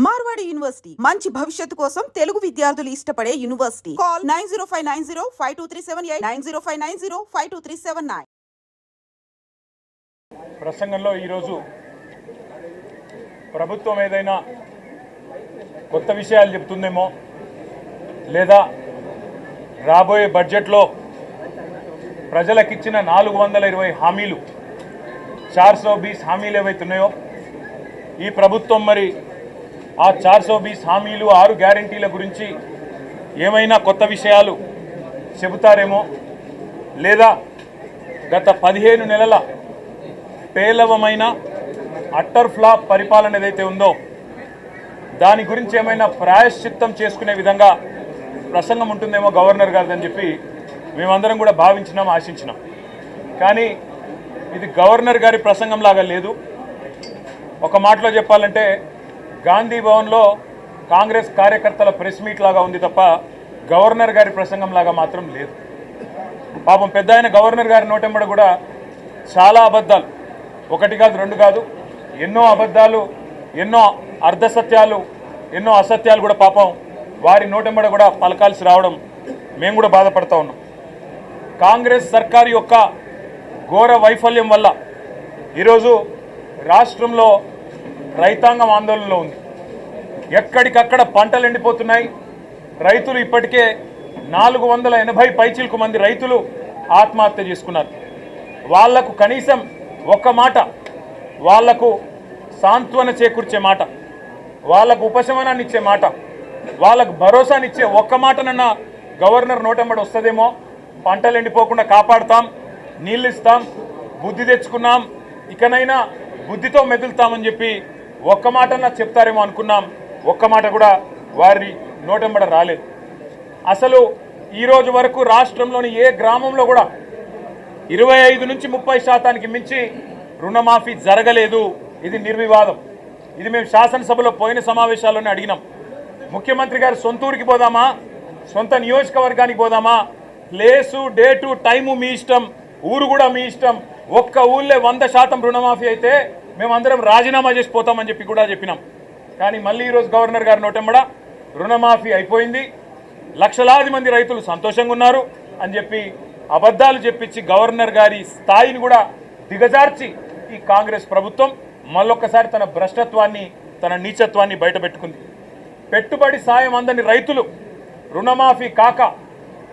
Marwadi university మంచి భవిష్యత్తు కోసం తెలుగు విద్యార్థులు ఇష్టపడే యూనివర్సిటీ. కాల్ 9059052378 9059052379. ప్రసంగంలో ఈరోజు ప్రభుత్వం ఏదైనా కొత్త విషయాలు చెప్తుందేమో లేదా రాబోయే బడ్జెట్లో ప్రజలకిచ్చిన 420 హామీలు 420 హామీలు ఏవైతున్నాయో ఈ ప్రభుత్వం మరి ఆ 420 హామీలు 6 గ్యారంటీల గురించి ఏమైనా కొత్త విషయాలు చెబుతారేమో లేదా గత 15 నెలల పేలవమైన అట్టర్ ఫ్లాప్ పరిపాలన ఏదైతే ఉందో దాని గురించి ఏమైనా ప్రాయశ్చిత్తం చేసుకునే విధంగా ప్రసంగం ఉంటుందేమో గవర్నర్ గారిదని చెప్పి మేమందరం కూడా భావించినాం, ఆశించినాం. కానీ ఇది గవర్నర్ గారి ప్రసంగం లాగా లేదు. ఒక మాటలో చెప్పాలంటే గాంధీ భవన్లో కాంగ్రెస్ కార్యకర్తల ప్రెస్ మీట్ లాగా ఉంది తప్ప గవర్నర్ గారి ప్రసంగం లాగా మాత్రం లేదు. పాపం పెద్ద ఆయన గవర్నర్ గారి నోటెంబడ కూడా చాలా అబద్ధాలు, ఒకటి కాదు రెండు కాదు, ఎన్నో అబద్ధాలు, ఎన్నో అర్ధసత్యాలు, ఎన్నో అసత్యాలు కూడా పాపం వారి నోటెంబడ కూడా పలకాల్సి రావడం మేము కూడా బాధపడతా ఉన్నాం. కాంగ్రెస్ సర్కారు యొక్క ఘోర వైఫల్యం వల్ల ఈరోజు రాష్ట్రంలో రైతాంగం ఆందోళనలో ఉంది. ఎక్కడికక్కడ పంటలు ఎండిపోతున్నాయి. రైతులు ఇప్పటికే 480 పైచిలకు మంది రైతులు ఆత్మహత్య చేసుకున్నారు. వాళ్లకు కనీసం ఒక్క మాట, వాళ్లకు సాంత్వన చేకూర్చే మాట, వాళ్లకు ఉపశమనాన్ని ఇచ్చే మాట, వాళ్ళకు భరోసానిచ్చే ఒక్క మాటనన్నా గవర్నర్ నోటెంబడి వస్తుందేమో. పంటలు ఎండిపోకుండా కాపాడుతాం, నీళ్ళు ఇస్తాం, బుద్ధి తెచ్చుకున్నాం, ఇకనైనా బుద్ధితో మెదులుతామని చెప్పి ఒక్క మాటన్నా చెప్తారేమో అనుకున్నాం. ఒక్క మాట కూడా వారి నోటెంబడ రాలేదు. అసలు ఈరోజు వరకు రాష్ట్రంలోని ఏ గ్రామంలో కూడా 25 నుంచి 30% మించి రుణమాఫీ జరగలేదు. ఇది నిర్వివాదం. ఇది మేము శాసనసభలో పోయిన సమావేశాల్లోనే అడిగినాం. ముఖ్యమంత్రి గారు సొంత ఊరికి పోదామా, సొంత నియోజకవర్గానికి పోదామా, ప్లేసు డేటు టైము మీ ఇష్టం, ఊరు కూడా మీ ఇష్టం. ఒక్క ఊళ్ళో 100% రుణమాఫీ అయితే మేమందరం రాజీనామా చేసిపోతామని చెప్పి కూడా చెప్పినాం. కానీ మళ్ళీ ఈరోజు గవర్నర్ గారి నోటెంబడ రుణమాఫీ అయిపోయింది, లక్షలాది మంది రైతులు సంతోషంగా ఉన్నారు అని చెప్పి అబద్ధాలు చెప్పించి గవర్నర్ గారి స్థాయిని కూడా దిగజార్చి ఈ కాంగ్రెస్ ప్రభుత్వం మళ్ళొక్కసారి తన భ్రష్టత్వాన్ని, తన నీచత్వాన్ని బయటపెట్టుకుంది. పెట్టుబడి సాయం అందని రైతులు రుణమాఫీ కాక,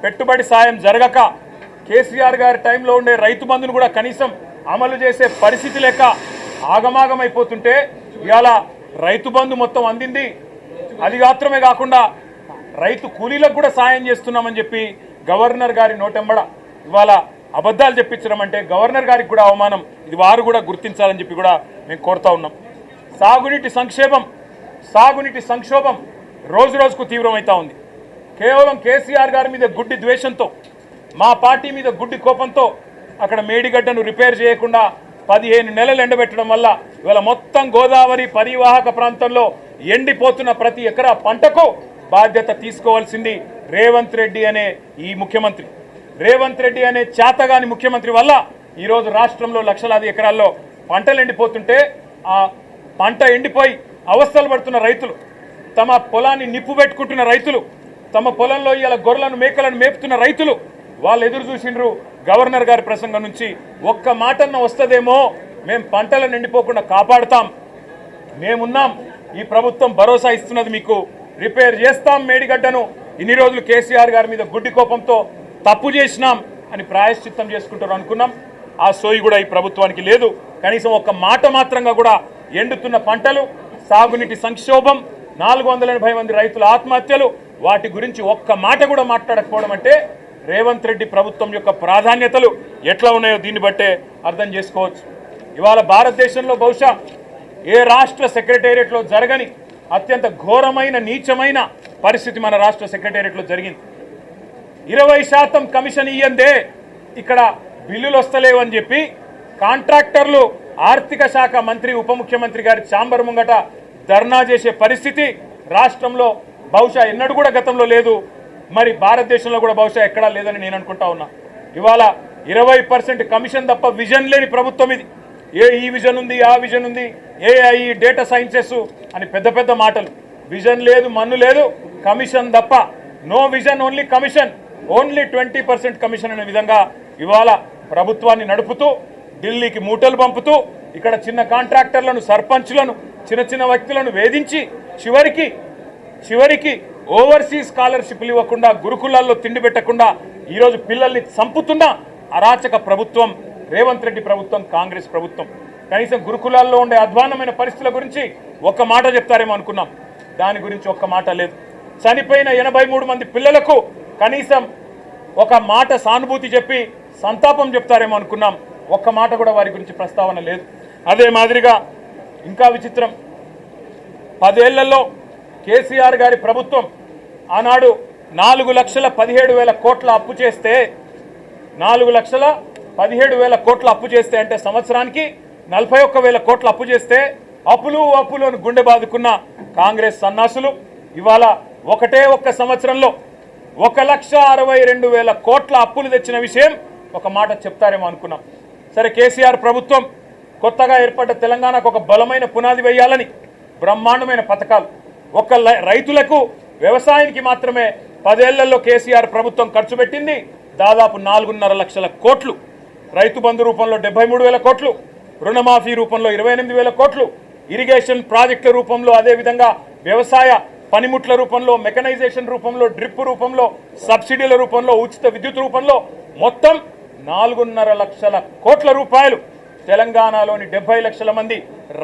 పెట్టుబడి సాయం జరగక, కేసీఆర్ గారి టైంలో ఉండే రైతు బంధును కూడా కనీసం అమలు చేసే పరిస్థితి లేక ఆగమాగమైపోతుంటే ఇవాళ రైతు బంధు మొత్తం అందింది. అది మాత్రమే కాకుండా రైతు కూలీలకు కూడా సాయం చేస్తున్నామని చెప్పి గవర్నర్ గారి నోటెంబడ ఇవాళ అబద్ధాలు చెప్పించడం అంటే గవర్నర్ గారికి కూడా అవమానం. ఇది వారు కూడా గుర్తించాలని చెప్పి కూడా మేము కోరుతా ఉన్నాం. సాగునీటి సంక్షోభం రోజు రోజుకు తీవ్రమవుతా ఉంది. కేవలం కేసీఆర్ గారి మీద గుడ్డి ద్వేషంతో, మా పార్టీ మీద గుడ్డి కోపంతో అక్కడ మేడిగడ్డను రిపేర్ చేయకుండా 15 నెలలు ఎండబెట్టడం వల్ల ఇవాళ మొత్తం గోదావరి పరివాహక ప్రాంతంలో ఎండిపోతున్న ప్రతి ఎకరా పంటకు బాధ్యత తీసుకోవాల్సింది రేవంత్ రెడ్డి అనే ఈ ముఖ్యమంత్రి. రేవంత్ రెడ్డి అనే చేతగాని ముఖ్యమంత్రి వల్ల ఈరోజు రాష్ట్రంలో లక్షలాది ఎకరాల్లో పంటలు ఎండిపోతుంటే, ఆ పంట ఎండిపోయి అవస్థలు పడుతున్న రైతులు, తమ పొలాన్ని నిప్పు పెట్టుకుంటున్న రైతులు, తమ పొలంలో ఇలా గొర్రెలను మేకలను మేపుతున్న రైతులు వాళ్ళు ఎదురు చూసిండ్రు గవర్నర్ గారి ప్రసంగం నుంచి. ఒక్క మాటన్న వస్తుందేమో, మేము పంటలను ఎండిపోకుండా కాపాడుతాం, మేమున్నాం, ఈ ప్రభుత్వం భరోసా ఇస్తున్నది, మీకు రిపేర్ చేస్తాం మేడిగడ్డను, ఇన్ని రోజులు కేసీఆర్ గారి మీద గుడ్డి కోపంతో తప్పు చేసినాం అని ప్రాయశ్చిత్తం చేసుకుంటారు అనుకున్నాం. ఆ సోయి కూడా ఈ ప్రభుత్వానికి లేదు. కనీసం ఒక్క మాట మాత్రంగా కూడా ఎండుతున్న పంటలు, సాగునీటి సంక్షోభం, 480 మంది రైతుల ఆత్మహత్యలు, వాటి గురించి ఒక్క మాట కూడా మాట్లాడకపోవడం అంటే రేవంత్ రెడ్డి ప్రభుత్వం యొక్క ప్రాధాన్యతలు ఎట్లా ఉన్నాయో దీన్ని బట్టే అర్థం చేసుకోవచ్చు. ఇవాళ భారతదేశంలో బహుశా ఏ రాష్ట్ర సెక్రటేరియట్లో జరగని అత్యంత ఘోరమైన నీచమైన పరిస్థితి మన రాష్ట్ర సెక్రటేరియట్లో జరిగింది. 20% కమిషన్ ఇయ్యందే ఇక్కడ బిల్లులు వస్తలేవని చెప్పి కాంట్రాక్టర్లు ఆర్థిక శాఖ మంత్రి, ఉప ముఖ్యమంత్రి గారి ఛాంబర్ ముంగట ధర్నా చేసే పరిస్థితి రాష్ట్రంలో బహుశా ఎన్నడూ కూడా గతంలో లేదు. మరి భారతదేశంలో కూడా బహుశా ఎక్కడా లేదని నేను అనుకుంటా ఉన్నా. ఇవాళ 20% కమిషన్ తప్ప విజన్ లేని ప్రభుత్వం ఇది. ఈ విజన్ ఉంది, ఆ విజన్ ఉంది, ఏఐ డేటా సైన్సెస్ అని పెద్ద పెద్ద మాటలు. విజన్ లేదు, మన్ను లేదు, కమిషన్ తప్ప. No vision only commission, only 20% commission అనే విధంగా ఇవాళ ప్రభుత్వాన్ని నడుపుతూ ఢిల్లీకి మూటలు పంపుతూ ఇక్కడ చిన్న కాంట్రాక్టర్లను, సర్పంచ్లను, చిన్న చిన్న వ్యక్తులను వేధించి చివరికి ఓవర్సీస్ స్కాలర్షిప్లు ఇవ్వకుండా, గురుకులాల్లో తిండి పెట్టకుండా ఈరోజు పిల్లల్ని చంపుతున్న అరాచక ప్రభుత్వం రేవంత్ రెడ్డి ప్రభుత్వం, కాంగ్రెస్ ప్రభుత్వం. కనీసం గురుకులాల్లో ఉండే అధ్వాన్నమైన పరిస్థితుల గురించి ఒక్క మాట చెప్తారేమో అనుకున్నాం, దాని గురించి ఒక్క మాట లేదు. చనిపోయిన 83 మంది పిల్లలకు కనీసం ఒక మాట సానుభూతి చెప్పి సంతాపం చెప్తారేమో అనుకున్నాం, ఒక్క మాట కూడా వారి గురించి ప్రస్తావన లేదు. అదే మాదిరిగా ఇంకా విచిత్రం, 10 ఏళ్లలో కేసీఆర్ గారి ప్రభుత్వం ఆనాడు 4,17,000 కోట్ల అప్పు చేస్తే, 4,17,000 కోట్ల అప్పు చేస్తే అంటే సంవత్సరానికి 41,000 కోట్ల అప్పు చేస్తే అప్పులు అని గుండె బాదుకున్న కాంగ్రెస్ సన్నాసులు ఇవాళ ఒక్క సంవత్సరంలో 1,62,000 కోట్ల అప్పులు తెచ్చిన విషయం ఒక మాట చెప్తారేమో అనుకున్నాం. సరే, కేసీఆర్ ప్రభుత్వం కొత్తగా ఏర్పడ్డ తెలంగాణకు ఒక బలమైన పునాది వేయాలని బ్రహ్మాండమైన పథకాలు, రైతులకు వ్యవసాయానికి మాత్రమే 10 ఏళ్లలో కేసీఆర్ ప్రభుత్వం ఖర్చు పెట్టింది దాదాపు 4.5 లక్షల కోట్లు. రైతు బంధు రూపంలో 73,000 కోట్లు, రుణమాఫీ రూపంలో 28,000 కోట్లు, ఇరిగేషన్ ప్రాజెక్టుల రూపంలో, అదేవిధంగా వ్యవసాయ పనిముట్ల రూపంలో, మెకనైజేషన్ రూపంలో, డ్రిప్ రూపంలో, సబ్సిడీల రూపంలో, ఉచిత విద్యుత్ రూపంలో మొత్తం 4.5 లక్షల కోట్ల రూపాయలు తెలంగాణలోని 70 లక్షల మంది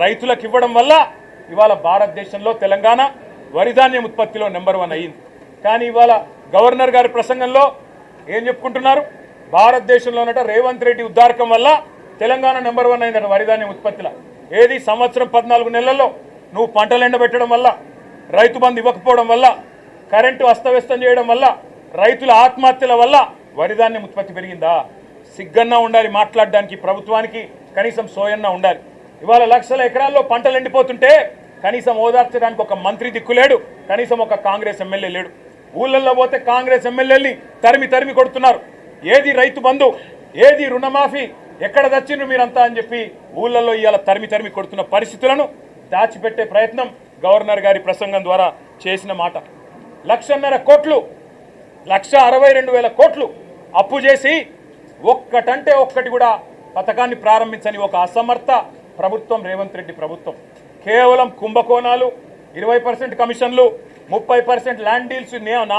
రైతులకు ఇవ్వడం వల్ల ఇవాళ భారతదేశంలో తెలంగాణ వరిధాన్యం ఉత్పత్తిలో నెంబర్ 1 అయ్యింది. కానీ ఇవాళ గవర్నర్ గారి ప్రసంగంలో ఏం చెప్పుకుంటున్నారు? భారతదేశంలోనట రేవంత్ రెడ్డి ఉద్దారకం వల్ల తెలంగాణ నెంబర్ 1 అయిందట వరిధాన్యం ఉత్పత్తిలో. ఏది సంవత్సరం 14 నెలల్లో నువ్వు పంటలు ఎండబెట్టడం వల్ల, రైతు బంధు ఇవ్వకపోవడం వల్ల, కరెంటు అస్తవ్యస్తం చేయడం వల్ల, రైతుల ఆత్మహత్యల వల్ల వరిధాన్యం ఉత్పత్తి పెరిగిందా? సిగ్గన్నా ఉండాలి మాట్లాడడానికి, ప్రభుత్వానికి కనీసం సోయన్నా ఉండాలి. ఇవాళ లక్షల ఎకరాల్లో పంటలు ఎండిపోతుంటే కనీసం ఓదార్చడానికి ఒక మంత్రి దిక్కులేడు, కనీసం ఒక కాంగ్రెస్ ఎమ్మెల్యే లేడు. ఊళ్ళల్లో పోతే కాంగ్రెస్ ఎమ్మెల్యేని తరిమి కొడుతున్నారు. ఏది రైతు బంధు, ఏది రుణమాఫీ, ఎక్కడ తెచ్చిండ్రు మీరంతా అని చెప్పి ఊళ్ళల్లో ఇవాళ తరిమి కొడుతున్న పరిస్థితులను దాచిపెట్టే ప్రయత్నం గవర్నర్ గారి ప్రసంగం ద్వారా చేసిన మాట. 1,50,000 కోట్లు, 1,62,000 కోట్లు అప్పు చేసి ఒక్కటంటే ఒక్కటి కూడా పథకాన్ని ప్రారంభించని ఒక అసమర్థ ప్రభుత్వం రేవంత్ రెడ్డి ప్రభుత్వం. కేవలం కుంభకోణాలు, 20% కమిషన్లు, 30% ల్యాండ్ డీల్స్. నా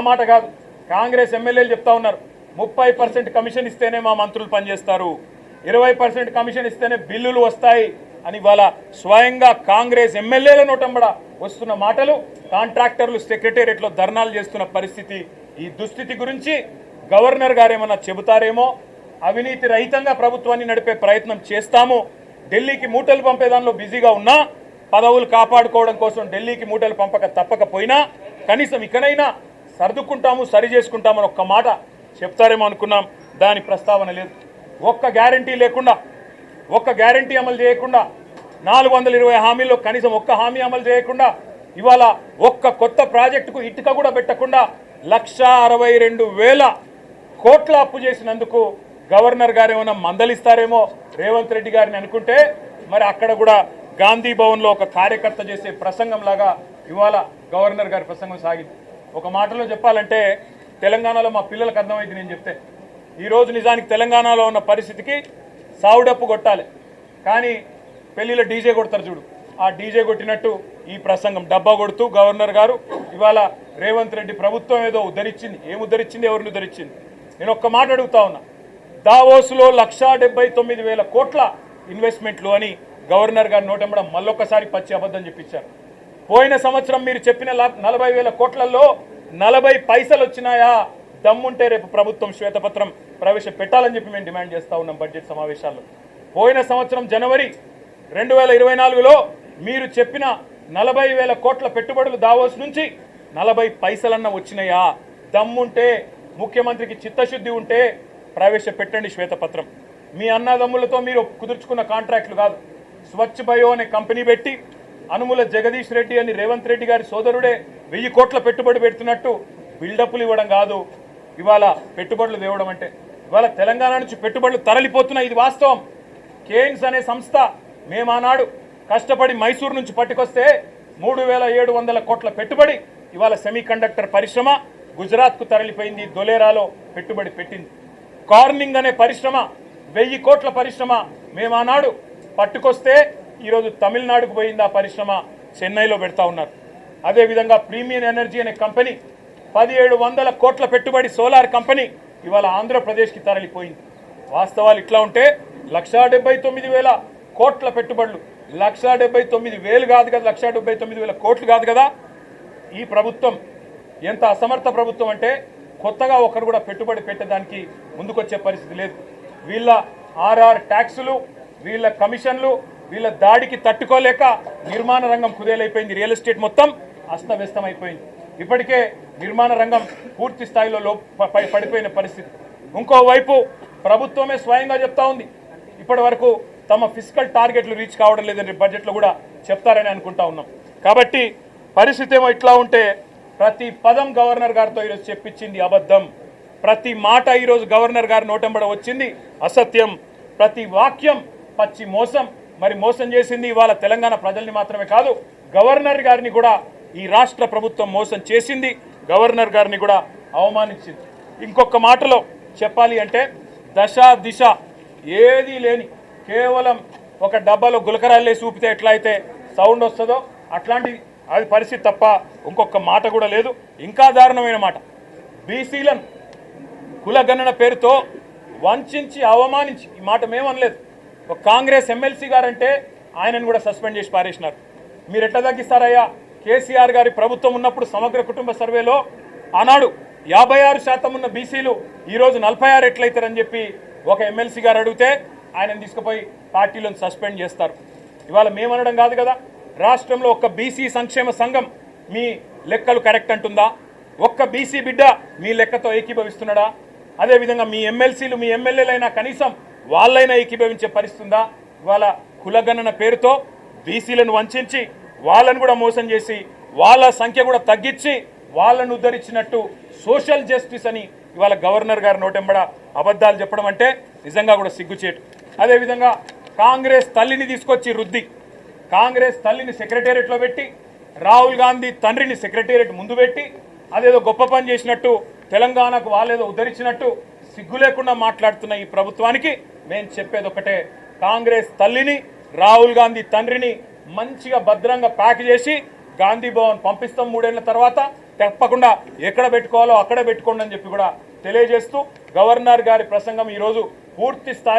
మాట కాదు, కాంగ్రెస్ ఎమ్మెల్యేలు చెప్తా ఉన్నారు. 30% కమిషన్ ఇస్తేనే మా మంత్రులు పనిచేస్తారు, 20% కమిషన్ ఇస్తేనే బిల్లులు వస్తాయి అని ఇవాళ స్వయంగా కాంగ్రెస్ ఎమ్మెల్యేల నోటంబడ వస్తున్న మాటలు, కాంట్రాక్టర్లు సెక్రటేరియట్లో ధర్నాలు చేస్తున్న పరిస్థితి. ఈ దుస్థితి గురించి గవర్నర్ గారు ఏమన్నా చెబుతారేమో. అవినీతి రహితంగా ప్రభుత్వాన్ని నడిపే ప్రయత్నం చేస్తాము, ఢిల్లీకి మూటలు పంపే దానిలో బిజీగా ఉన్నా, పదవులు కాపాడుకోవడం కోసం ఢిల్లీకి మూటలు తప్పకపోయినా కనీసం ఇకనైనా సర్దుకుంటాము, సరి చేసుకుంటామని ఒక్క మాట చెప్తారేమో అనుకున్నాం. దాని ప్రస్తావన లేదు. ఒక్క గ్యారంటీ అమలు చేయకుండా, 420 హామీల్లో కనీసం ఒక్క హామీ అమలు చేయకుండా, ఇవాళ ఒక్క కొత్త ప్రాజెక్టుకు ఇటుక కూడా పెట్టకుండా 1,62,000 కోట్ల అప్పు చేసినందుకు గవర్నర్ గారు ఏమైనా మందలిస్తారేమో రేవంత్ రెడ్డి గారిని అనుకుంటే, మరి అక్కడ కూడా గాంధీ భవన్లో ఒక కార్యకర్త చేసే ప్రసంగం లాగా ఇవాళ గవర్నర్ గారి ప్రసంగం సాగింది. ఒక మాటలో చెప్పాలంటే తెలంగాణలో మా పిల్లలకు అర్థమైంది నేను చెప్తే. ఈరోజు నిజానికి తెలంగాణలో ఉన్న పరిస్థితికి సావుడప్పు కొట్టాలి, కానీ పెళ్లిలో డీజే కొడతారు చూడు, ఆ డీజే కొట్టినట్టు ఈ ప్రసంగం డబ్బా కొడుతూ గవర్నర్ గారు ఇవాళ రేవంత్ రెడ్డి ప్రభుత్వం ఏదో ఉద్ధరించింది. ఏం ఉద్ధరించింది, ఎవరిని ఉద్ధరించింది? నేను ఒక్క మాట అడుగుతా ఉన్నా. దావోస్లో 1,79,000 కోట్ల ఇన్వెస్ట్మెంట్లు అని గవర్నర్ గారి నోటంబడ మళ్ళొక్కసారి పచ్చి అబద్ధం చెప్పించారు. పోయిన సంవత్సరం మీరు చెప్పిన 40,000 కోట్లలో 40 పైసలు వచ్చినాయా? దమ్ముంటే రేపు ప్రభుత్వం శ్వేతపత్రం ప్రవేశపెట్టాలని చెప్పి మేము డిమాండ్ చేస్తూ ఉన్నాం బడ్జెట్ సమావేశాల్లో. పోయిన సంవత్సరం జనవరి 2024లో మీరు చెప్పిన 40,000 కోట్ల పెట్టుబడులు దావోస్ నుంచి 40 పైసలన్నా వచ్చినాయా? దమ్ముంటే, ముఖ్యమంత్రికి చిత్తశుద్ధి ఉంటే ప్రవేశపెట్టండి శ్వేతపత్రం. మీ అన్నదమ్ములతో మీరు కుదుర్చుకున్న కాంట్రాక్టులు కాదు. స్వచ్ఛ బయో అనే కంపెనీ పెట్టి అనుముల జగదీష్ రెడ్డి అని రేవంత్ రెడ్డి గారి సోదరుడే 1000 కోట్ల పెట్టుబడి పెడుతున్నట్టు బిల్డప్లు ఇవ్వడం కాదు ఇవాళ పెట్టుబడులు తేవడం అంటే. ఇవాళ తెలంగాణ నుంచి పెట్టుబడులు తరలిపోతున్నాయి, ఇది వాస్తవం. కేయిన్స్ అనే సంస్థ మేము ఆనాడు కష్టపడి మైసూరు నుంచి పట్టుకొస్తే 3,700 కోట్ల పెట్టుబడి ఇవాళ సెమీకండక్టర్ పరిశ్రమ గుజరాత్కు తరలిపోయింది, దొలేరాలో పెట్టుబడి పెట్టింది. కార్నింగ్ అనే పరిశ్రమ 1000 కోట్ల పరిశ్రమ మేము ఆనాడు పట్టుకొస్తే ఈరోజు తమిళనాడుకు పోయింది. ఆ పరిశ్రమ చెన్నైలో పెడతా ఉన్నారు. అదేవిధంగా ప్రీమియం ఎనర్జీ అనే కంపెనీ 1700 కోట్ల పెట్టుబడి సోలార్ కంపెనీ ఇవాళ ఆంధ్రప్రదేశ్కి తరలిపోయింది. వాస్తవాలు ఇట్లా ఉంటే 1,79,000 కోట్ల పెట్టుబడులు, 1,79,000 కాదు కదా, 1,79,000 కోట్లు కాదు కదా. ఈ ప్రభుత్వం ఎంత అసమర్థ ప్రభుత్వం అంటే కొత్తగా ఒకరు కూడా పెట్టుబడి పెట్టడానికి ముందుకొచ్చే పరిస్థితి లేదు. వీళ్ళ ఆర్ఆర్ ట్యాక్సులు, వీళ్ళ కమిషన్లు, వీళ్ళ దాడికి తట్టుకోలేక నిర్మాణ రంగం కుదేలైపోయింది. రియల్ ఎస్టేట్ మొత్తం అస్తవ్యస్తం అయిపోయింది. ఇప్పటికే నిర్మాణ రంగం పూర్తి స్థాయిలో పడిపోయిన పరిస్థితి. ఇంకోవైపు ప్రభుత్వమే స్వయంగా చెప్తా ఉంది ఇప్పటి వరకు తమ ఫిజికల్ టార్గెట్లు రీచ్ కావడం లేదని బడ్జెట్లో కూడా చెప్తారని అనుకుంటా ఉన్నాం. కాబట్టి పరిస్థితి ఏమో ఇట్లా ఉంటే ప్రతి పదం గవర్నర్ గారితో ఈరోజు చెప్పించింది అబద్ధం, ప్రతి మాట ఈరోజు గవర్నర్ గారి నోటెంబడ వచ్చింది అసత్యం, ప్రతి వాక్యం పచ్చి మోసం. మరి మోసం చేసింది ఇవాళ తెలంగాణ ప్రజల్ని మాత్రమే కాదు, గవర్నర్ గారిని కూడా ఈ రాష్ట్ర ప్రభుత్వం మోసం చేసింది, గవర్నర్ గారిని కూడా అవమానించింది. ఇంకొక మాటలో చెప్పాలి అంటే దశ దిశ ఏదీ లేని కేవలం ఒక డబ్బాలో గులకరాలు వేసి ఊపితే ఎట్లా అయితే సౌండ్ వస్తుందో అట్లాంటి అది పరిస్థితి తప్ప ఇంకొక మాట కూడా లేదు. ఇంకా దారుణమైన మాట, బీసీలను కులగణన పేరుతో వంచి అవమానించి, ఈ మాట మేమనలేదు, ఒక కాంగ్రెస్ ఎమ్మెల్సీ గారంటే ఆయనను కూడా సస్పెండ్ చేసి పారేసినారు. మీరు ఎట్లా తగ్గిస్తారయ్యా? కేసీఆర్ గారి ప్రభుత్వం ఉన్నప్పుడు సమగ్ర కుటుంబ సర్వేలో ఆనాడు 56% ఉన్న బీసీలు ఈరోజు 46 ఎట్లయితారని చెప్పి ఒక ఎమ్మెల్సీ గారు అడిగితే ఆయనను తీసుకుపోయి పార్టీలను సస్పెండ్ చేస్తారు. ఇవాళ మేమనడం కాదు కదా, రాష్ట్రంలో ఒక్క బీసీ సంక్షేమ సంఘం మీ లెక్కలు కరెక్ట్ అంటుందా? ఒక్క బీసీ బిడ్డ మీ లెక్కతో ఏకీభవిస్తున్నాడా? అదేవిధంగా మీ ఎమ్మెల్సీలు మీ ఎమ్మెల్యేలైనా కనీసం వాళ్ళైనా ఏకీభవించే పరిస్థితి ఉందా? ఇవాళ కులగణన పేరుతో బీసీలను వంచి వాళ్ళను కూడా మోసం చేసి వాళ్ళ సంఖ్య కూడా తగ్గించి వాళ్ళను ఉద్ధరించినట్టు సోషల్ జస్టిస్ అని ఇవాళ గవర్నర్ గారి నోటెంబడ అబద్ధాలు చెప్పడం అంటే నిజంగా కూడా సిగ్గుచేటు. అదేవిధంగా కాంగ్రెస్ తల్లిని తీసుకొచ్చి రుద్ది, కాంగ్రెస్ తల్లిని సెక్రటేరియట్లో పెట్టి, రాహుల్ గాంధీ తండ్రిని సెక్రటేరియట్ ముందు పెట్టి అదేదో గొప్ప పని చేసినట్టు, తెలంగాణకు వాళ్ళేదో ఉద్ధరించినట్టు సిగ్గు లేకుండా మాట్లాడుతున్న ఈ ప్రభుత్వానికి మేము చెప్పేది ఒకటే, కాంగ్రెస్ తల్లిని రాహుల్ గాంధీ తండ్రిని మంచిగా భద్రంగా ప్యాక్ చేసి గాంధీ భవన్ పంపిస్తాం 3 ఏళ్ల తర్వాత, తప్పకుండా ఎక్కడ పెట్టుకోవాలో అక్కడ పెట్టుకోండి అని చెప్పి కూడా తెలియజేస్తూ గవర్నర్ గారి ప్రసంగం ఈరోజు పూర్తి స్థాయి